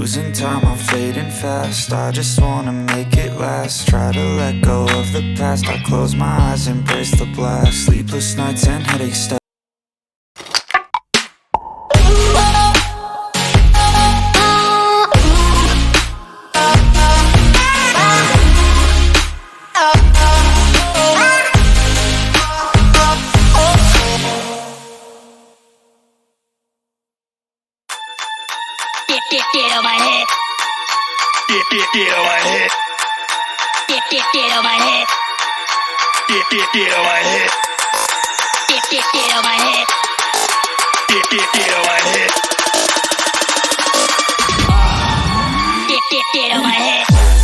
losing time, I'm fading fast. I just wanna make it last. Try to let go of the past. I close my eyes, embrace the blast. Sleepless nights and headaches. Get on my head. Get on my head. Get on my head. Get on my head. Get on my head. Get on my head. Get on my head.